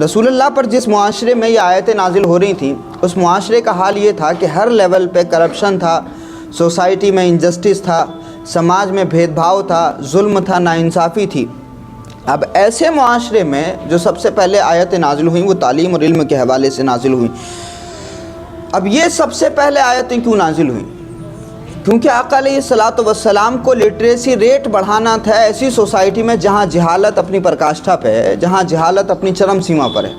رسول اللہ پر جس معاشرے میں یہ آیتیں نازل ہو رہی تھیں اس معاشرے کا حال یہ تھا کہ ہر لیول پہ کرپشن تھا، سوسائٹی میں انجسٹس تھا، سماج میں بھید بھاؤ تھا، ظلم تھا، ناانصافی تھی۔ اب ایسے معاشرے میں جو سب سے پہلے آیتیں نازل ہوئیں وہ تعلیم اور علم کے حوالے سے نازل ہوئیں۔ اب یہ سب سے پہلے آیتیں کیوں نازل ہوئیں؟ کیونکہ آقا علیہ الصلوۃ والسلام کو لٹریسی ریٹ بڑھانا تھا ایسی سوسائٹی میں جہاں جہالت اپنی پرکاشٹھا پہ ہے، جہاں جہالت اپنی چرم سیما پر ہے۔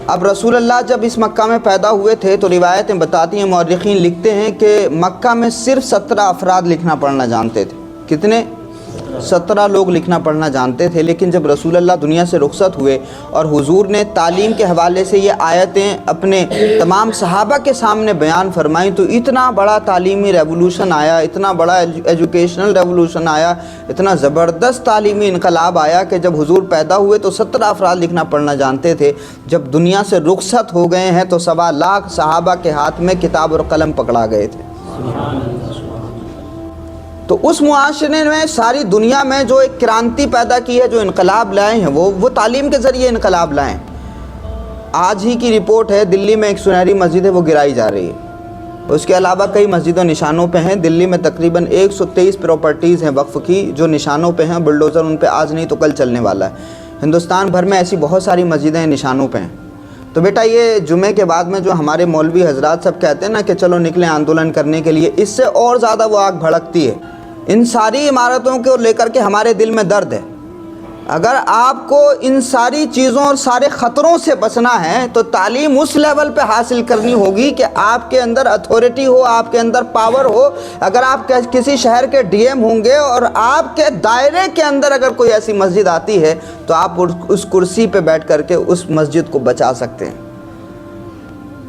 اب رسول اللہ جب اس مکہ میں پیدا ہوئے تھے تو روایتیں بتاتی ہیں، مورخین لکھتے ہیں کہ مکہ میں صرف 17 افراد لکھنا پڑھنا جانتے تھے۔ کتنے؟ 17 لوگ لکھنا پڑھنا جانتے تھے۔ لیکن جب رسول اللہ دنیا سے رخصت ہوئے اور حضور نے تعلیم کے حوالے سے یہ آیتیں اپنے تمام صحابہ کے سامنے بیان فرمائیں تو اتنا بڑا تعلیمی ریولوشن آیا، اتنا بڑا ایجوکیشنل ریولوشن آیا، اتنا زبردست تعلیمی انقلاب آیا کہ جب حضور پیدا ہوئے تو 17 افراد لکھنا پڑھنا جانتے تھے۔ جب دنیا سے رخصت ہو گئے ہیں تو 1.25 لاکھ صحابہ کے ہاتھ میں کتاب اور قلم پکڑا گئے تھے۔ تو اس معاشرے میں ساری دنیا میں جو ایک کرانتی پیدا کی ہے، جو انقلاب لائے ہیں وہ تعلیم کے ذریعے انقلاب لائے ہیں۔ آج ہی کی رپورٹ ہے، دلی میں ایک سنہری مسجد ہے وہ گرائی جا رہی ہے۔ اس کے علاوہ کئی مسجدوں نشانوں پہ ہیں۔ دلی میں تقریباً 123 پراپرٹیز ہیں وقف کی جو نشانوں پہ ہیں، بلڈوزر ان پہ آج نہیں تو کل چلنے والا ہے۔ ہندوستان بھر میں ایسی بہت ساری مسجدیں نشانوں پہ ہیں۔ تو بیٹا یہ جمعے کے بعد میں جو ہمارے مولوی حضرات سب کہتے ہیں نا کہ چلو نکلیں آندولن کرنے کے لیے، اس سے اور زیادہ وہ آگ بھڑکتی ہے۔ ان ساری عمارتوں کو لے کر کے ہمارے دل میں درد ہے۔ اگر آپ کو ان ساری چیزوں اور سارے خطروں سے بچنا ہے تو تعلیم اس لیول پہ حاصل کرنی ہوگی کہ آپ کے اندر اتھارٹی ہو، آپ کے اندر پاور ہو۔ اگر آپ کسی شہر کے ڈی ایم ہوں گے اور آپ کے دائرے کے اندر اگر کوئی ایسی مسجد آتی ہے تو آپ اس کرسی پہ بیٹھ کر کے اس مسجد کو بچا سکتے ہیں۔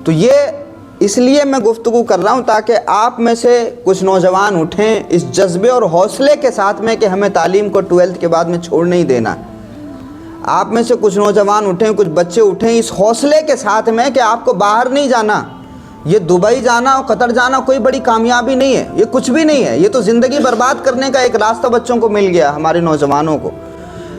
تو یہ اس لیے میں گفتگو کر رہا ہوں تاکہ آپ میں سے کچھ نوجوان اٹھیں اس جذبے اور حوصلے کے ساتھ میں کہ ہمیں تعلیم کو 12th کے بعد میں چھوڑ نہیں دینا۔ آپ میں سے کچھ نوجوان اٹھیں، کچھ بچے اٹھیں اس حوصلے کے ساتھ میں کہ آپ کو باہر نہیں جانا۔ یہ دبئی جانا اور قطر جانا کوئی بڑی کامیابی نہیں ہے، یہ کچھ بھی نہیں ہے۔ یہ تو زندگی برباد کرنے کا ایک راستہ بچوں کو مل گیا، ہمارے نوجوانوں کو۔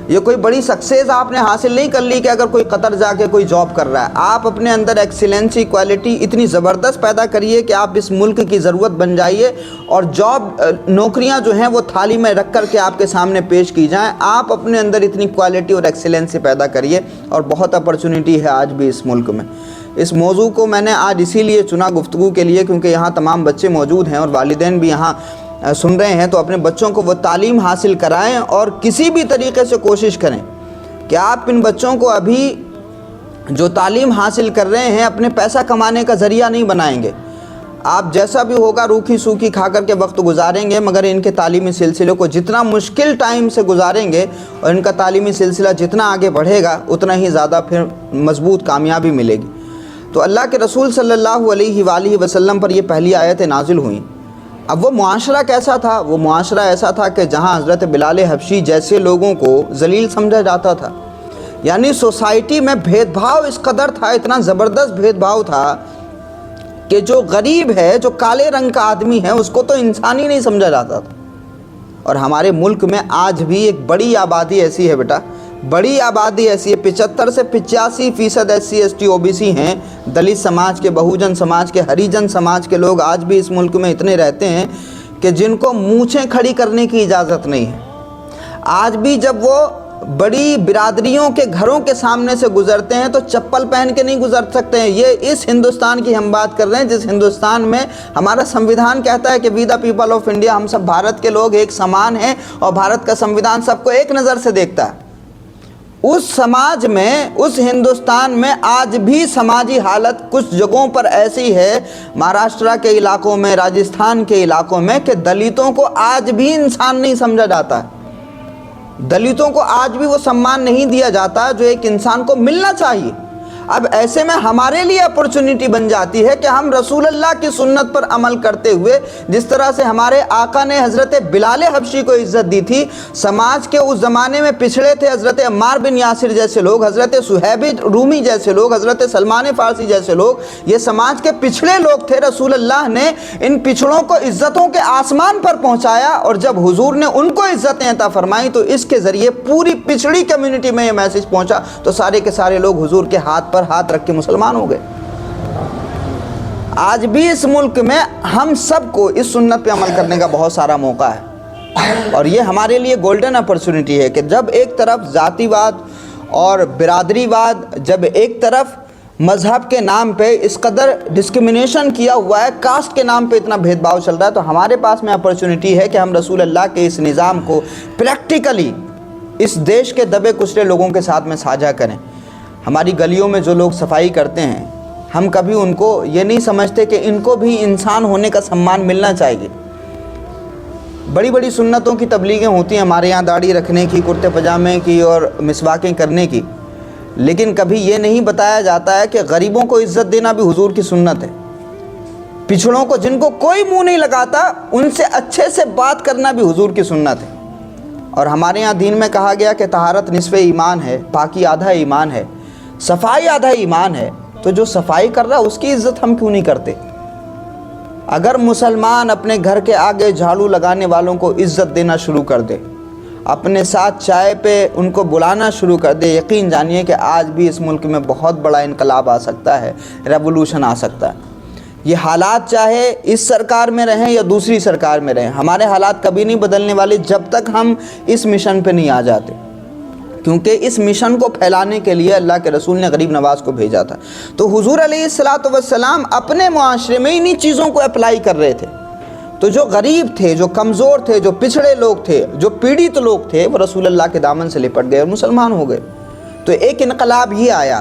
یہ کوئی بڑی سکسیس آپ نے حاصل نہیں کر لی کہ اگر کوئی قطر جا کے کوئی جاب کر رہا ہے۔ آپ اپنے اندر ایکسیلنسی، کوالٹی اتنی زبردست پیدا کریے کہ آپ اس ملک کی ضرورت بن جائیے اور جاب نوکریاں جو ہیں وہ تھالی میں رکھ کر کے آپ کے سامنے پیش کی جائیں۔ آپ اپنے اندر اتنی کوالٹی اور ایکسیلنسی پیدا کریے، اور بہت اپرچونٹی ہے آج بھی اس ملک میں۔ اس موضوع کو میں نے آج اسی لیے چنا گفتگو کے لیے کیونکہ یہاں تمام بچے موجود ہیں اور والدین بھی یہاں سن رہے ہیں، تو اپنے بچوں کو وہ تعلیم حاصل کرائیں اور کسی بھی طریقے سے کوشش کریں کہ آپ ان بچوں کو ابھی جو تعلیم حاصل کر رہے ہیں اپنے پیسہ کمانے کا ذریعہ نہیں بنائیں گے۔ آپ جیسا بھی ہوگا روکھی سوکھی کھا کر کے وقت گزاریں گے، مگر ان کے تعلیمی سلسلے کو جتنا مشکل ٹائم سے گزاریں گے اور ان کا تعلیمی سلسلہ جتنا آگے بڑھے گا اتنا ہی زیادہ پھر مضبوط کامیابی ملے گی۔ تو اللہ کے رسول صلی اللہ علیہ وآلہ وسلم پر یہ پہلی آیتیں نازل ہوئیں۔ اب وہ معاشرہ کیسا تھا؟ وہ معاشرہ ایسا تھا کہ جہاں حضرت بلال حبشی جیسے لوگوں کو ذلیل سمجھا جاتا تھا۔ یعنی سوسائٹی میں بھید بھاؤ اس قدر تھا، اتنا زبردست بھید بھاؤ تھا کہ جو غریب ہے، جو کالے رنگ کا آدمی ہے، اس کو تو انسان ہی نہیں سمجھا جاتا تھا۔ اور ہمارے ملک میں آج بھی ایک بڑی آبادی ایسی ہے بیٹا، بڑی آبادی ایسی ہے، 75 سے 85% SC ST OBC ہیں، دلت سماج کے، بہوجن سماج کے، ہریجن سماج کے لوگ آج بھی اس ملک میں اتنے رہتے ہیں کہ جن کو مونچھیں کھڑی کرنے کی اجازت نہیں ہے۔ آج بھی جب وہ بڑی برادریوں کے گھروں کے سامنے سے گزرتے ہیں تو چپل پہن کے نہیں گزر سکتے ہیں۔ یہ اس ہندوستان کی ہم بات کر رہے ہیں جس ہندوستان میں ہمارا سمویدھان کہتا ہے کہ وی دا پیپل آف انڈیا، ہم سب بھارت کے لوگ ایک سمان ہیں اور بھارت کا سمویدھان سب کو ایک نظر سے دیکھتا ہے۔ اس سماج میں، اس ہندوستان میں آج بھی سماجی حالت کچھ جگہوں پر ایسی ہے، مہاراشٹر کے علاقوں میں، راجستھان کے علاقوں میں، کہ دلتوں کو آج بھی انسان نہیں سمجھا جاتا ہے۔ دلتوں کو آج بھی وہ سمان نہیں دیا جاتا جو ایک انسان کو ملنا چاہیے۔ اب ایسے میں ہمارے لیے اپرچونٹی بن جاتی ہے کہ ہم رسول اللہ کی سنت پر عمل کرتے ہوئے، جس طرح سے ہمارے آقا نے حضرت بلال حبشی کو عزت دی تھی، سماج کے اس زمانے میں پچھڑے تھے حضرت عمار بن یاسر جیسے لوگ، حضرت صہیب رومی جیسے لوگ، حضرت سلمان فارسی جیسے لوگ، یہ سماج کے پچھڑے لوگ تھے، رسول اللہ نے ان پچھڑوں کو عزتوں کے آسمان پر پہنچایا، اور جب حضور نے ان کو عزتیں عطا فرمائی تو اس کے ذریعے پوری پچھڑی کمیونٹی میں یہ میسج پہنچا، تو سارے کے سارے لوگ حضور کے ہاتھ پر ہاتھ رکھ کے مسلمان ہو گئے۔ آج بھی اس ملک میں ہم سب کو اس سنت پہ عمل کرنے کا بہت سارا موقع ہے، اور یہ ہمارے لیے گولڈن اپرچونٹی ہے کہ جب ایک طرف ذاتی واد اور برادری واد، جب ایک طرف مذہب کے نام پہ اس قدر ڈسکرمنیشن کیا ہوا ہے، کاسٹ کے نام پہ اتنا بھید بھاؤ چل رہا ہے، تو ہمارے پاس میں اپرچونٹی ہے کہ ہم رسول اللہ کے اس نظام کو پریکٹیکلی اس دیش کے دبے کچلے لوگوں کے ساتھ میں ساجھا کریں۔ ہماری گلیوں میں جو لوگ صفائی کرتے ہیں، ہم کبھی ان کو یہ نہیں سمجھتے کہ ان کو بھی انسان ہونے کا سمان ملنا چاہیے۔ بڑی بڑی سنتوں کی تبلیغیں ہوتی ہیں ہمارے یہاں، داڑھی رکھنے کی، کرتے پجامے کی اور مسواکیں کرنے کی، لیکن کبھی یہ نہیں بتایا جاتا ہے کہ غریبوں کو عزت دینا بھی حضور کی سنت ہے، پچھڑوں کو جن کو کوئی منہ نہیں لگاتا ان سے اچھے سے بات کرنا بھی حضور کی سنت ہے۔ اور ہمارے یہاں دین میں کہا گیا کہ طہارت نصف ایمان ہے، پاکی آدھا ایمان ہے، صفائی آدھا ایمان ہے، تو جو صفائی کر رہا اس کی عزت ہم کیوں نہیں کرتے؟ اگر مسلمان اپنے گھر کے آگے جھاڑو لگانے والوں کو عزت دینا شروع کر دے، اپنے ساتھ چائے پہ ان کو بلانا شروع کر دے، یقین جانیے کہ آج بھی اس ملک میں بہت بڑا انقلاب آ سکتا ہے، ریولوشن آ سکتا ہے۔ یہ حالات چاہے اس سرکار میں رہیں یا دوسری سرکار میں رہیں، ہمارے حالات کبھی نہیں بدلنے والے جب تک ہم اس مشن پہ نہیں آ جاتے، کیونکہ اس مشن کو پھیلانے کے لیے اللہ کے رسول نے غریب نواز کو بھیجا تھا۔ تو حضور علیہ السلام اپنے معاشرے میں انہی چیزوں کو اپلائی کر رہے تھے، تو جو غریب تھے، جو کمزور تھے، جو پچھڑے لوگ تھے، جو پیڑت لوگ تھے، وہ رسول اللہ کے دامن سے لپٹ گئے اور مسلمان ہو گئے۔ تو ایک انقلاب ہی آیا،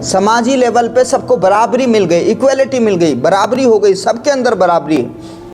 سماجی لیول پہ سب کو برابری مل گئی، ایکویلٹی مل گئی، برابری ہو گئی، سب کے اندر برابری ہے۔